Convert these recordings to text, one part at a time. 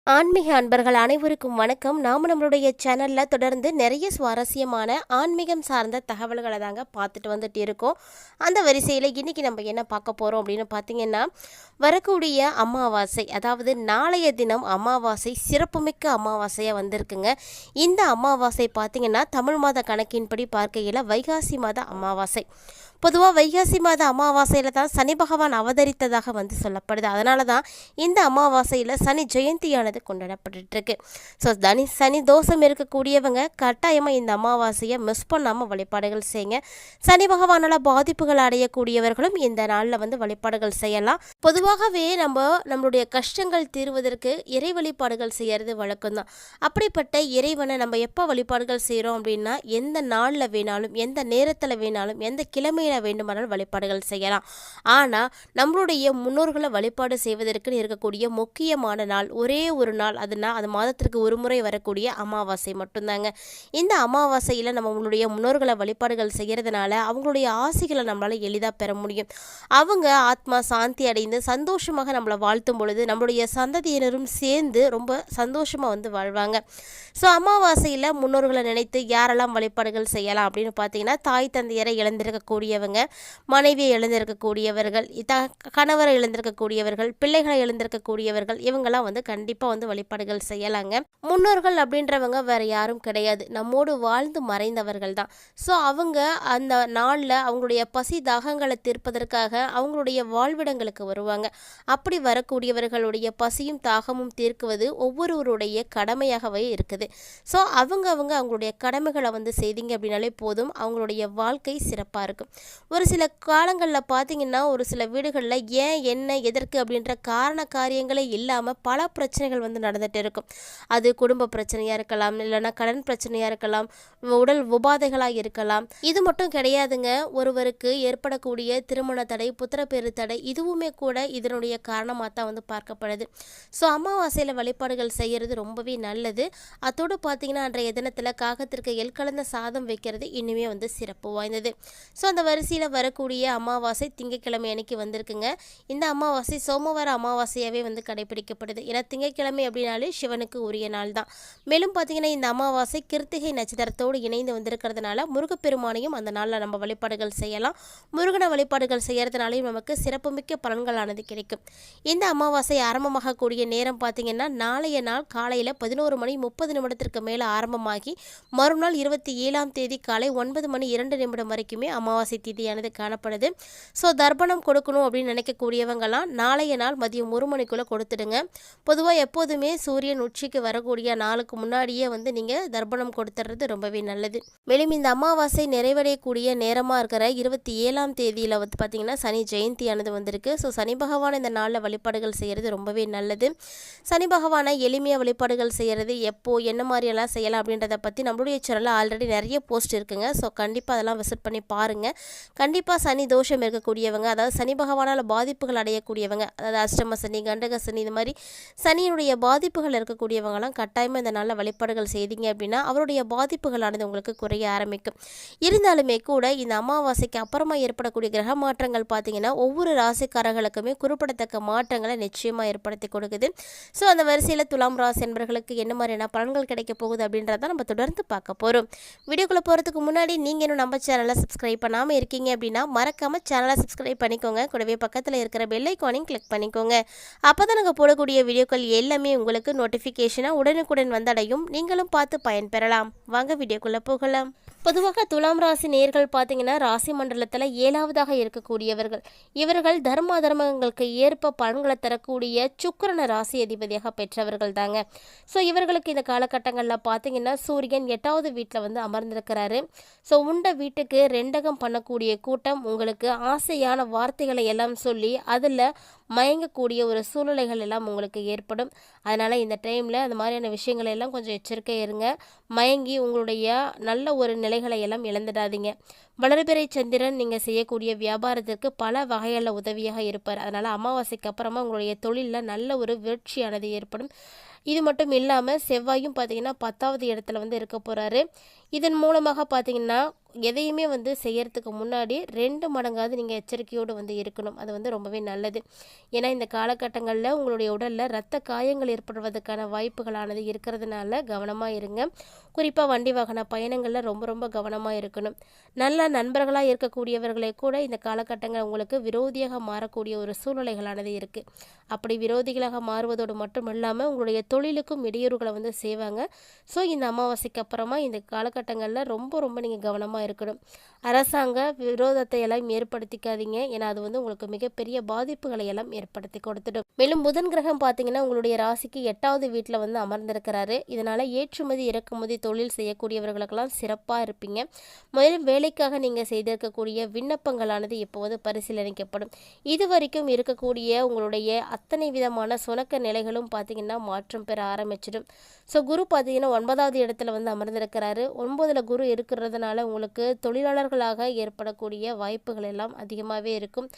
ஆன்மீக அன்பர்கள் அனைவருக்கும் வணக்கம். நாம் நம்மளுடைய சேனலில் தொடர்ந்து நிறைய சுவாரஸ்யமான ஆன்மீகம் சார்ந்த தகவல்களை தாங்க பார்த்துட்டு வந்துட்டு இருக்கோம். அந்த வரிசையில் இன்றைக்கி நம்ம என்ன பார்க்க போகிறோம் அப்படின்னு பார்த்தீங்கன்னா, வரக்கூடிய அமாவாசை, அதாவது நாளைய தினம் அமாவாசை சிறப்புமிக்க அமாவாசையாக வந்திருக்குங்க. இந்த அமாவாசை பார்த்திங்கன்னா தமிழ் மாத கணக்கின்படி பார்க்கையில் வைகாசி மாத அமாவாசை. பொதுவாக வைகாசி மாத அமாவாசையில் தான் சனி பகவான் அவதரித்ததாக வந்து சொல்லப்படுது. அதனால தான் இந்த அமாவாசையில் சனி ஜெயந்தியானது கொண்டாடப்பட்டுருக்கு. ஸோ சனி தோஷம் இருக்கக்கூடியவங்க கட்டாயமாக இந்த அமாவாசையை மிஸ் பண்ணாமல் வழிபாடுகள் செய்யுங்க. சனி பகவானால் பாதிப்புகள் அடையக்கூடியவர்களும் இந்த நாளில் வந்து வழிபாடுகள் செய்யலாம். பொதுவாகவே நம்மளுடைய கஷ்டங்கள் தீர்வதற்கு இறை வழிபாடுகள் செய்கிறது வழக்கம்தான். அப்படிப்பட்ட இறைவனை நம்ம எப்போ வழிபாடுகள் செய்கிறோம் அப்படின்னா, எந்த நாளில் வேணாலும், எந்த நேரத்தில் வேணாலும், எந்த கிழமையில் வேண்டுமானாலும் வழிபாடுகள் செய்யலாம். ஆனால் நம்மளுடைய முன்னோர்களை வழிபாடு செய்வதற்கு இருக்கக்கூடிய முக்கியமான நாள் ஒரே ஒரு நாள், அது மாதத்திற்கு ஒரு முறை வரக்கூடிய அமாவாசை மட்டும்தாங்க. இந்த அமாவாசையில் நம்மளுடைய முன்னோர்களை வழிபாடுகள் செய்கிறதுனால அவங்களுடைய ஆசைகளை நம்மளால் எளிதாக பெற முடியும். அவங்க ஆத்மா சாந்தி அடைந்து சந்தோஷமாக நம்மளை வாழ்த்தும் பொழுது நம்மளுடைய சந்ததியினரும் சேர்ந்து ரொம்ப சந்தோஷமாக வந்து வாழ்வாங்க. ஸோ அமாவாசையில் முன்னோர்களை நினைத்து யாரெல்லாம் வழிபாடுகள் செய்யலாம் அப்படின்னு பார்த்தீங்கன்னா, தாய் தந்தையரை இழந்திருக்கக்கூடியவங்க, மனைவியை இழந்திருக்கக்கூடியவர்கள், கணவரை இழந்திருக்கக்கூடியவர்கள், பிள்ளைகளை இழந்திருக்கக்கூடியவர்கள், இவங்கெல்லாம் வந்து கண்டிப்பாக வந்து வழிபாடுகள் செய்யலாங்க. முன்னோர்கள் அப்படின்றவங்க வேற யாரும் கிடையாது, நம்மோடு வாழ்ந்து மறைந்தவர்கள் தான். ஸோ அவங்க அந்த நாளில் அவங்களுடைய பசி தாகங்களை தீர்ப்பதற்காக அவங்களுடைய வாழ்விடங்களுக்கு வருவாங்க. அப்படி வரக்கூடியவர்களுடைய பசியும் தாகமும் தீர்க்குவது ஒவ்வொருவருடைய கடமையாகவே இருக்குது. ஸோ அவங்களுடைய கடமைகளை வந்து செய்தீங்க அப்படின்னாலே போதும், அவங்களுடைய வாழ்க்கை சிறப்பாக இருக்கும். ஒரு சில காலங்களில் பார்த்தீங்கன்னா, ஒரு சில வீடுகளில் ஏன் என்ன எதற்கு அப்படின்ற காரண காரியங்களே இல்லாமல் பல பிரச்சனைகள் வந்து நடந்துகிட்டு இருக்கும். அது குடும்ப பிரச்சனையாக இருக்கலாம், இல்லைனா கடன் பிரச்சனையாக இருக்கலாம், உடல் உபாதைகளாக இருக்கலாம். இது மட்டும் கிடையாதுங்க, ஒருவருக்கு ஏற்படக்கூடிய திருமண தடை, புத்திரப்பேறு தடை, இதுவுமே கூட இதனுடைய காரணமாக தான் வந்து பார்க்கப்படுது. ஸோ அமாவாசையில் வழிபாடுகள் செய்கிறது ரொம்பவே நல்லது. அதோடு பார்த்தீங்கன்னா, அன்றைய தினத்தில் காகத்திற்கு எல் கலந்த சாதம் வைக்கிறது இன்னுமே வந்து சிறப்பு வாய்ந்தது. ஸோ அந்த வரிசையில் வரக்கூடிய அமாவாசை திங்கட்கிழமை அன்னைக்கு வந்திருக்குங்க. இந்த அமாவாசை சோமவார அமாவாசையாகவே வந்து கடைபிடிக்கப்படுது. ஏன்னா திங்கட்கிழமை அப்படின்னாலே சிவனுக்கு உரிய நாள் தான். மேலும் பார்த்தீங்கன்னா, இந்த அமாவாசை கிருத்திகை நட்சத்திரத்தோடு இணைந்து வந்திருக்கிறதுனால முருகப்பெருமானையும் அந்த நாளில் நம்ம வழிபாடுகள் செய்யலாம். முருகனை வழிபாடுகள் செய்கிறதுனாலையும் நமக்கு சிறப்புமிக்க பலன்களானது கிடைக்கும். இந்த அமாவாசை ஆரம்பமாகக்கூடிய நேரம் பார்த்தீங்கன்னா, நாளைய நாள் காலையில் 11:30 மேலே ஆரம்பமாகி மறுநாள் 27ஆம் தேதி காலை 9:02 வரைக்குமே அமாவாசை திதியானது காணப்படுது. ஸோ தர்ப்பணம் கொடுக்கணும் அப்படின்னு நினைக்கக்கூடியவங்கலாம் நாளைய நாள் மதியம் 1 மணிக்குள்ளே கொடுத்துடுங்க. பொதுவாக எப்போதுமே சூரியன் உச்சிக்கு வரக்கூடிய நாளுக்கு முன்னாடியே வந்து நீங்கள் தர்ப்பணம் கொடுத்துறது ரொம்பவே நல்லது. மேலும் இந்த அமாவாசை நிறைவடையக்கூடிய நேரமாக இருக்கிற 27ஆம் தேதியில் வந்து பார்த்திங்கன்னா சனி ஜெயந்தியானது வந்திருக்கு. ஸோ சனி பகவான் இந்த நாளில் வழிபாடுகள் செய்கிறது ரொம்பவே நல்லது. சனி பகவானை எளிமையாக வழிபாடுகள் செய்கிறது எப்போ என்ன மாதிரியெல்லாம் செய்யலாம் அப்படின்றத பற்றி நம்மளுடைய சேனலில் ஆல்ரெடி நிறைய போஸ்ட் இருக்குங்க. ஸோ கண்டிப்பாக அதெல்லாம் விசிட் பண்ணி பாருங்கள். கண்டிப்பாக சனி தோஷம் இருக்கக்கூடியவங்க, அதாவது சனி பகவானால் பாதிப்புகள் அடையக்கூடியவங்க, அதாவது அஷ்டம சனி, கண்டக சனி, இது மாதிரி சனியினுடைய பாதிப்புகள் இருக்கக்கூடியவங்களாம் கட்டாயமாக இந்த நாளில் வழிபாடுகள் செய்தீங்க அப்படின்னா அவருடைய பாதிப்புகளானது உங்களுக்கு குறைய ஆரம்பிக்கும். இருந்தாலுமே கூட இந்த அமாவாசைக்கு அப்புறமா ஏற்படக்கூடிய கிரக மாற்றங்கள் பார்த்தீங்கன்னா ஒவ்வொரு ராசிக்காரர்களுக்குமே குறிப்பிடத்தக்க மாற்றங்களை நிச்சயமாக ஏற்படுத்தி கொடுக்குது. ஸோ அந்த வரிசையில் துலாம் ராசி என்பவர்களுக்கு என்ன மாதிரியான பலன்கள் கிடைக்க போகுது அப்படின்றத நம்ம தொடர்ந்து பார்க்க போகிறோம். வீடியோக்குள்ளே போகிறதுக்கு முன்னாடி நீங்கள் இன்னும் நம்ம சேனலை சப்ஸ்கிரைப் பண்ணாமல் இருக்கீங்க அப்படின்னா மறக்காமல் சேனலை சப்ஸ்கிரைப் பண்ணிக்கோங்க. கூடவே பக்கத்தில் இருக்கிற பெல் ஐக்கானையும் கிளிக் பண்ணிக்கோங்க. அப்போ தான் நாங்கள் போடக்கூடிய வீடியோக்கள் எல்லாமே உங்களுக்கு நோட்டிஃபிகேஷனாக உடனுக்குடன் வந்தடையும். நீங்களும் பார்த்து பயன்பெறலாம். வாங்க வீடியோக்குள்ளே போகலாம். பொதுவாக துலாம் ராசி நேர்கள் பார்த்தீங்கன்னா ராசி மண்டலத்தில் 7வதாக இருக்கக்கூடியவர்கள். இவர்கள் தர்மங்களுக்கு ஏற்ப பலன்களை தரக்கூடிய சுக்கிரன ராசி அதிபதியாக பெற்றவர்கள் தாங்க. ஸோ இவர்களுக்கு இந்த காலகட்டங்களில் பார்த்தீங்கன்னா சூரியன் 8வது வீட்டில் வந்து அமர்ந்திருக்கிறாரு. ஸோ உண்ட வீட்டுக்கு ரெண்டகம் பண்ணக்கூடிய கூட்டம் உங்களுக்கு ஆசையான வார்த்தைகளை எல்லாம் சொல்லி அதில் மயங்கக்கூடிய ஒரு சூழ்நிலைகள் எல்லாம் உங்களுக்கு ஏற்படும். அதனால் இந்த டைமில் அந்த மாதிரியான விஷயங்களை எல்லாம் கொஞ்சம் எச்சரிக்கை இருங்க. மயங்கி உங்களுடைய நல்ல ஒரு நிலைகளை எல்லாம் இழந்துடாதீங்க. வளர்பிறை சந்திரன் நீங்கள் செய்யக்கூடிய வியாபாரத்திற்கு பல வகைகளில் உதவியாக இருப்பார். அதனால் அமாவாசைக்கு அப்புறமா உங்களுடைய தொழிலில் நல்ல ஒரு வீழ்ச்சியானது ஏற்படும். இது மட்டும் இல்லாமல் செவ்வாயும் பார்த்திங்கன்னா 10வது இடத்துல வந்து இருக்க போகிறாரு. இதன் மூலமாக பார்த்திங்கன்னா எதையுமே வந்து செய்யறதுக்கு முன்னாடி 2 மடங்காவது நீங்கள் எச்சரிக்கையோடு வந்து இருக்கணும். அது வந்து ரொம்பவே நல்லது. ஏன்னா இந்த காலகட்டங்களில் உங்களுடைய உடலில் இரத்த காயங்கள் ஏற்படுவதற்கான வாய்ப்புகளானது இருக்கிறதுனால கவனமாக இருங்க. குறிப்பாக வண்டி வாகன பயணங்களில் ரொம்ப ரொம்ப கவனமாக இருக்கணும். நல்ல நண்பர்களாக இருக்கக்கூடியவர்களே கூட இந்த காலகட்டங்கள் உங்களுக்கு விரோதியாக மாறக்கூடிய ஒரு சூழ்நிலைகளானது இருக்குது. அப்படி விரோதிகளாக மாறுவதோடு மட்டும் இல்லாமல் உங்களுடைய தொழிலுக்கும் இடையூறுகளை வந்து செய்வாங்க. ஸோ இந்த அமாவாசைக்கு அப்புறமா இந்த காலகட்டங்களில் ரொம்ப ரொம்ப நீங்கள் கவனமாக இருக்கணும். அரசாங்க விரோதத்தை எல்லாம் ஏற்படுத்திக்காதீங்க. ஏன்னா அது வந்து உங்களுக்கு மிகப்பெரிய பாதிப்புகளை எல்லாம் ஏற்படுத்தி கொடுத்துடும். மேலும் புதன் கிரகம் பார்த்தீங்கன்னா உங்களுடைய ராசிக்கு 8வது வீட்டில் வந்து அமர்ந்திருக்கிறாரு. இதனால் ஏற்றுமதி இறக்குமதி தொழில் செய்யக்கூடியவர்களுக்கெல்லாம் சிறப்பாக இருப்பீங்க. மேலும் வேலைக்காக நீங்கள் செய்திருக்கக்கூடிய விண்ணப்பங்களானது இப்போது பரிசீலனிக்கப்படும். இது வரைக்கும் இருக்கக்கூடிய உங்களுடைய அத்தனை விதமான சுணக்க நிலைகளும் பார்த்தீங்கன்னா மாற்றம் பெற ஆரம்பிச்சிடும். ஸோ குரு பார்த்தீங்கன்னா 9வது இடத்துல வந்து அமர்ந்திருக்கிறாரு. 9ல் குரு இருக்கிறதுனால உங்களுக்கு தொழிலாளர்களாக ஏற்படக்கூடிய வாய்ப்புகள் எல்லாம் அதிகமாகவே இருக்கும்.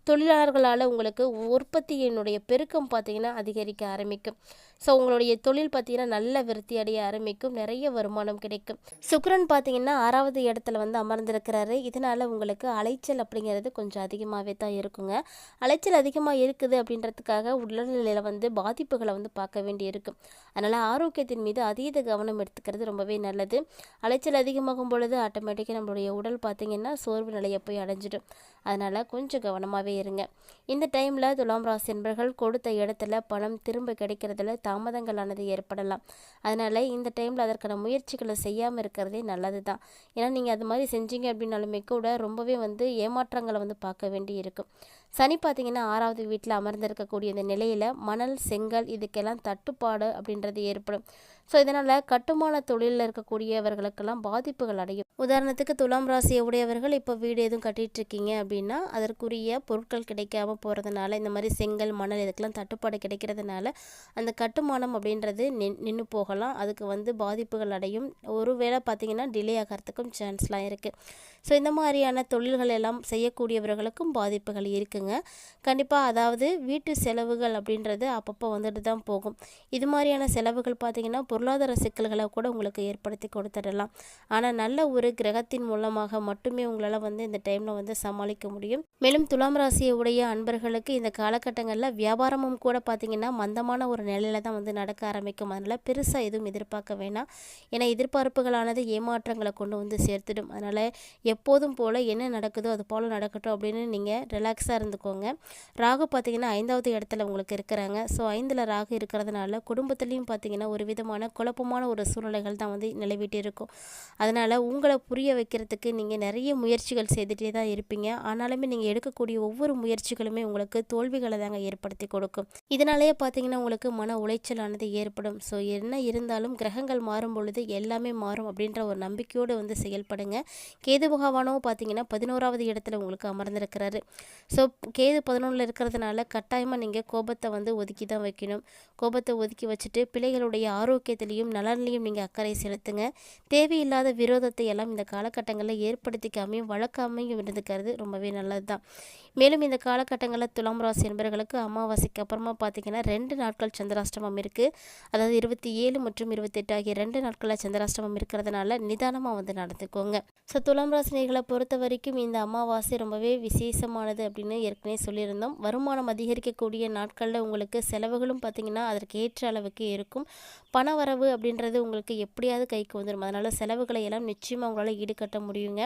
தொழிலாளர்களால் உங்களுக்கு உற்பத்தியினுடைய பெருக்கம் பார்த்தீங்கன்னா அதிகரிக்க ஆரம்பிக்கும். ஸோ உங்களுடைய தொழில் பார்த்தீங்கன்னா நல்ல விருத்தி அடைய ஆரம்பிக்கும். நிறைய வருமானம் கிடைக்கும். சுக்கிரன் பார்த்தீங்கன்னா 6வது இடத்துல வந்து அமர்ந்திருக்கிறாரு. இதனால் உங்களுக்கு அலைச்சல் அப்படிங்கிறது கொஞ்சம் அதிகமாகவே தான் இருக்குங்க. அலைச்சல் அதிகமாக இருக்குது அப்படின்றதுக்காக உடல்நிலையில் வந்து பாதிப்புகளை வந்து பார்க்க வேண்டி இருக்கும். அதனால் ஆரோக்கியத்தின் மீது அதீத கவனம் எடுத்துக்கிறது ரொம்பவே நல்லது. அலைச்சல் அதிகமாகும் பொழுது ஆட்டோமேட்டிக்காக நம்மளுடைய உடல் பார்த்திங்கன்னா சோர்வு நிலையை போய் அடைஞ்சிடும். அதனால் கொஞ்சம் கவனமாகவே இருங்க. இந்த டைமில் துலாம் ராசி என்பர்கள் கொடுத்த இடத்துல பணம் திரும்ப கிடைக்கிறதுல தாமதங்களானது ஏற்படலாம். அதனால் இந்த டைமில் அதற்கான முயற்சிகளை செய்யாமல் இருக்கிறதே நல்லது தான். ஏன்னா நீங்கள் அது மாதிரி செஞ்சீங்க அப்படின்னாலுமே கூட ரொம்பவே வந்து ஏமாற்றங்களை வந்து பார்க்க வேண்டி இருக்கும். சனி பார்த்திங்கன்னா 6வது வீட்டில் அமர்ந்திருக்கக்கூடிய இந்த நிலையில் மணல் செங்கல் இதுக்கெல்லாம் தட்டுப்பாடு அப்படின்றது ஏற்படும். ஸோ இதனால் கட்டுமான தொழிலில் இருக்கக்கூடியவர்களுக்கெல்லாம் பாதிப்புகள் அடையும். உதாரணத்துக்கு துலாம் ராசியை உடையவர்கள் இப்போ வீடு எதுவும் கட்டிகிட்ருக்கீங்க அப்படின்னா அதற்குரிய பொருட்கள் கிடைக்காம போகிறதுனால இந்த மாதிரி செங்கல் மணல் இதுக்கெல்லாம் தட்டுப்பாடு கிடைக்கிறதுனால அந்த கட்டுமானம் அப்படின்றது நின்று போகலாம். அதுக்கு வந்து பாதிப்புகள் அடையும். ஒருவேளை பார்த்திங்கன்னா டிலே ஆகிறதுக்கும் சான்ஸ்லாம் இருக்குது. ஸோ இந்த மாதிரியான தொழில்கள் எல்லாம் செய்யக்கூடியவர்களுக்கும் பாதிப்புகள் இருக்குங்க. கண்டிப்பாக அதாவது வீட்டு செலவுகள் அப்படின்றது அப்பப்போ வந்துட்டு தான் போகும். இது மாதிரியான செலவுகள் பார்த்திங்கன்னா பொருளாதார சிக்கல்களை கூட உங்களுக்கு ஏற்படுத்தி கொடுத்துடலாம். ஆனால் நல்ல ஒரு கிரகத்தின் மூலமாக மட்டுமே உங்களால் வந்து இந்த டைமில் வந்து சமாளிக்க முடியும். மேலும் துலாம் ராசியை உடைய அன்பர்களுக்கு இந்த காலகட்டங்களில் வியாபாரமும் கூட பார்த்திங்கன்னா மந்தமான ஒரு நிலையில தான் வந்து நடக்க ஆரம்பிக்கும். அதனால் பெருசாக எதுவும் எதிர்பார்க்க வேணாம். ஏன்னா எதிர்பார்ப்புகளானது ஏமாற்றங்களை கொண்டு வந்து சேர்த்துடும். அதனால் எப்போதும் போல் என்ன நடக்குதோ அது போல் நடக்கட்டும் அப்படின்னு நீங்கள் ரிலாக்ஸாக இருந்துக்கோங்க. ராகு பார்த்திங்கன்னா 5வது இடத்துல உங்களுக்கு இருக்கிறாங்க. ஸோ 5ல் ராகு இருக்கிறதுனால குடும்பத்துலேயும் பார்த்திங்கன்னா ஒரு விதமான குழப்பமான ஒரு சூழ்நிலைகள் தான் வந்து நிலவிட்டு இருக்கும். அதனால் உங்களை புரிய வைக்கிறதுக்கு நீங்கள் நிறைய முயற்சிகள் செய்துகிட்டே தான் இருப்பீங்க. ஆனாலுமே நீங்கள் எடுக்கக்கூடிய ஒவ்வொரு முயற்சிகளுமே உங்களுக்கு தோல்விகளை தாங்க ஏற்படுத்தி கொடுக்கும். இதனாலேயே பார்த்திங்கன்னா உங்களுக்கு மன உளைச்சலானது ஏற்படும். ஸோ என்ன இருந்தாலும் கிரகங்கள் மாறும் பொழுது எல்லாமே மாறும் அப்படின்ற ஒரு நம்பிக்கையோடு வந்து செயல்படுங்க. கேது பகவானும் பார்த்திங்கன்னா 11வது இடத்துல உங்களுக்கு அமர்ந்திருக்கிறாரு. ஸோ கேது 11ல் இருக்கிறதுனால கட்டாயமாக நீங்கள் கோபத்தை வந்து ஒதுக்கி தான் வைக்கணும். கோபத்தை ஒதுக்கி வச்சுட்டு பிள்ளைகளுடைய ஆரோக்கியத்திலையும் நலன்லையும் நீங்கள் அக்கறை செலுத்துங்க. தேவையில்லாத விரோதத்தை எல்லாம் இந்த காலகட்டங்களில் ஏற்படுத்திக்காமையும் வளர்க்காமையும் இருந்துக்கிறது ரொம்பவே நல்லது தான். மேலும் இந்த காலகட்டங்களில் துலாம் ராசி என்பவர்களுக்கு அமாவாசைக்கு அப்புறமா பார்த்திங்கன்னா 2 நாட்கள் சந்திராஷ்டமம் இருக்குது. அதாவது 27 மற்றும் 28 ஆகிய 2 நாட்களில் சந்திராஷ்டமம் இருக்கிறதுனால நிதானமாக வந்து நடந்துக்கோங்க. ஸோ துலாம் ராசினிகளை பொறுத்த வரைக்கும் இந்த அமாவாசை ரொம்பவே விசேஷமானது அப்படின்னு ஏற்கனவே சொல்லியிருந்தோம். வருமானம் அதிகரிக்கக்கூடிய நாட்களில் உங்களுக்கு செலவுகளும் பார்த்திங்கன்னா அதற்கு ஏற்ற அளவுக்கு இருக்கும். பண வரவு அப்படின்றது உங்களுக்கு எப்படியாவது கைக்கு வந்துடும். அதனால் செலவுகளை எல்லாம் நிச்சயமாக உங்களால் ஈடுகட்ட முடியுங்க.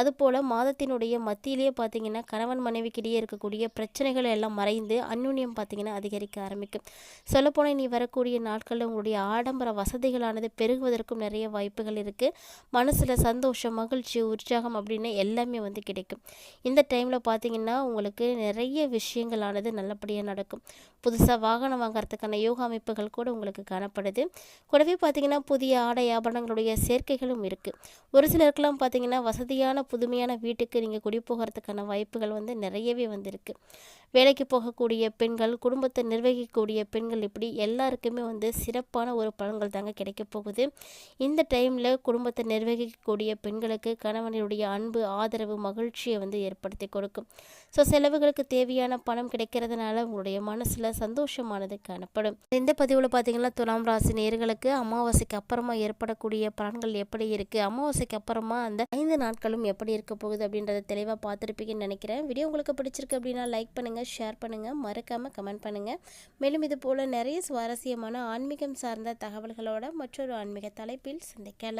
அதுபோல் மாதத்தினுடைய மத்தியிலேயே பார்த்திங்கன்னா கணவன் மனைவிக்கிடையே இருக்கக்கூடிய பிரச்சனைகள் எல்லாம் மறைந்து அந்யுன்யம் பார்த்திங்கன்னா அதிகரிக்க ஆரம்பிக்கும். சொல்லப்போனால் நீ வரக்கூடிய நாட்களில் உங்களுடைய ஆடம்பர வசதிகளானது பெருகுவதற்கும் நிறைய வாய்ப்புகள் இருக்குது. மனசில் சந்தோஷம் மகிழ்ச்சி உற்சாகம் அப்படின்னு எல்லாமே வந்து கிடைக்கும். இந்த டைமில் பார்த்திங்கன்னா உங்களுக்கு நிறைய விஷயங்களானது நல்லபடியாக நடக்கும். புதுசாக வாகனம் வாங்கிறதுக்கான யோகா அமைப்புகள் கூட உங்களுக்கு காணப்படுது. கூடவே பார்த்திங்கன்னா புதிய ஆடை ஆபரணங்களுடைய சேர்க்கைகளும் இருக்குது. ஒரு சிலருக்கெல்லாம் பார்த்திங்கன்னா வசதியான புதுமையான வீட்டுக்கு நீங்கள் குடி போகிறதுக்கான வாய்ப்புகள் வந்து நிறையவே வந்திருக்கு. வேலைக்கு போகக்கூடிய பெண்கள், குடும்பத்தை நிர்வகிக்கக்கூடிய பெண்கள், இப்படி எல்லாருக்குமே சிறப்பான ஒரு பலன்கள் தாங்க கிடைக்க போகுது. இந்த டைமில் குடும்பத்தை நிர்வகிக்கக்கூடிய பெண்களுக்கு கணவனுடைய அன்பு, ஆதரவு, மகிழ்ச்சியை ஏற்படுத்தி கொடுக்கும். ஸோ செலவுகளுக்கு தேவையான பணம் கிடைக்கிறதுனால உங்களுடைய மனசில் சந்தோஷமானது காணப்படும். இந்த பதிவில் பார்த்தீங்கன்னா துலாம் ராசி நேயர்களுக்கு அமாவாசைக்கு அப்புறமா ஏற்படக்கூடிய பலன்கள் எப்படி இருக்குது, அமாவாசைக்கு அப்புறமா அந்த 5 நாட்களும் எப்படி இருக்க போகுது அப்படின்றத தெளிவாக பார்த்துருப்பீங்கன்னு நினைக்கிறேன். வீடியோ உங்களுக்கு பிடிச்சிருக்கு அப்படின்னா லைக் பண்ணுங்கள், ஷேர் பண்ணுங்கள், மறக்காமல் கமெண்ட் பண்ணுங்கள். மேலும் இது போல் நிறைய சுவாரஸ்யமான ஆன்மீகம் சார்ந்த தகவல்களோட மற்றொரு ஆன்மீக தலைப்பில் சந்திக்கலாம்.